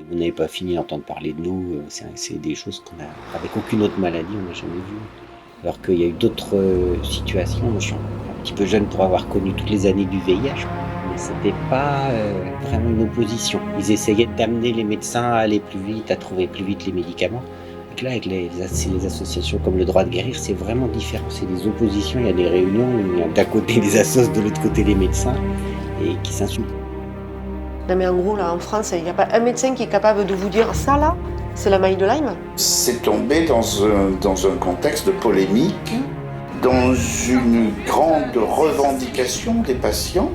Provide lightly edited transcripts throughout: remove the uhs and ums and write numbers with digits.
vous n'avez pas fini d'entendre parler de nous. C'est des choses avec aucune autre maladie, on n'a jamais vues. Alors qu'il y a eu d'autres situations. Moi, je suis un petit peu jeune pour avoir connu toutes les années du VIH, mais c'était pas vraiment une opposition. Ils essayaient d'amener les médecins à aller plus vite, à trouver plus vite les médicaments. Donc là, avec les associations comme le droit de guérir, c'est vraiment différent. C'est des oppositions, il y a des réunions où il y a d'un côté les assos, de l'autre côté les médecins, et qui s'insultent. Non mais en gros, là, en France, il n'y a pas un médecin qui est capable de vous dire ça, là, c'est la maille de Lyme. C'est tombé dans un contexte de polémique, dans une grande revendication des patients.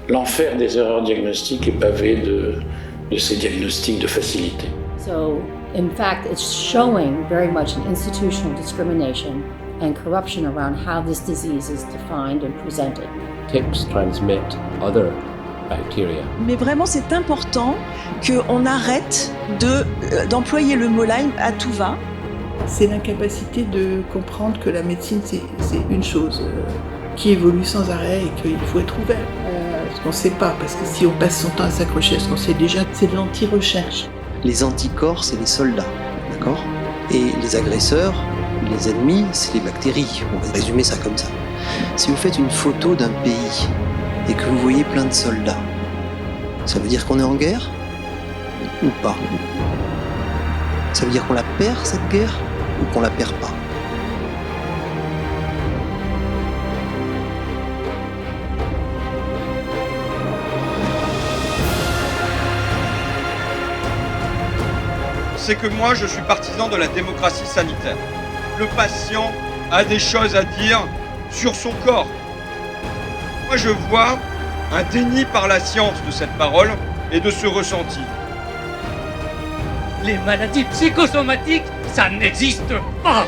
L'enfer des erreurs diagnostiques est pavé de ces diagnostics de facilité. So, in fact, it's showing very much an institutional discrimination and corruption around how this disease is defined and presented. Ticks transmit other bacteria. Mais vraiment, c'est important qu'on arrête d'employer le mot Lyme à tout va. C'est l'incapacité de comprendre que la médecine, c'est une chose qui évolue sans arrêt et qu'il faut être ouvert. Ce qu'on ne sait pas, parce que si on passe son temps à s'accrocher à ce qu'on sait déjà, c'est de l'anti-recherche. Les anticorps, c'est les soldats, d'accord ? Et les agresseurs, les ennemis, c'est les bactéries. On va résumer ça comme ça. Si vous faites une photo d'un pays et que vous voyez plein de soldats, ça veut dire qu'on est en guerre ou pas? Ça veut dire qu'on la perd, cette guerre, ou qu'on la perd pas? C'est que moi, je suis partisan de la démocratie sanitaire. Le patient a des choses à dire sur son corps. Moi, je vois un déni par la science de cette parole et de ce ressenti. Les maladies psychosomatiques, ça n'existe pas!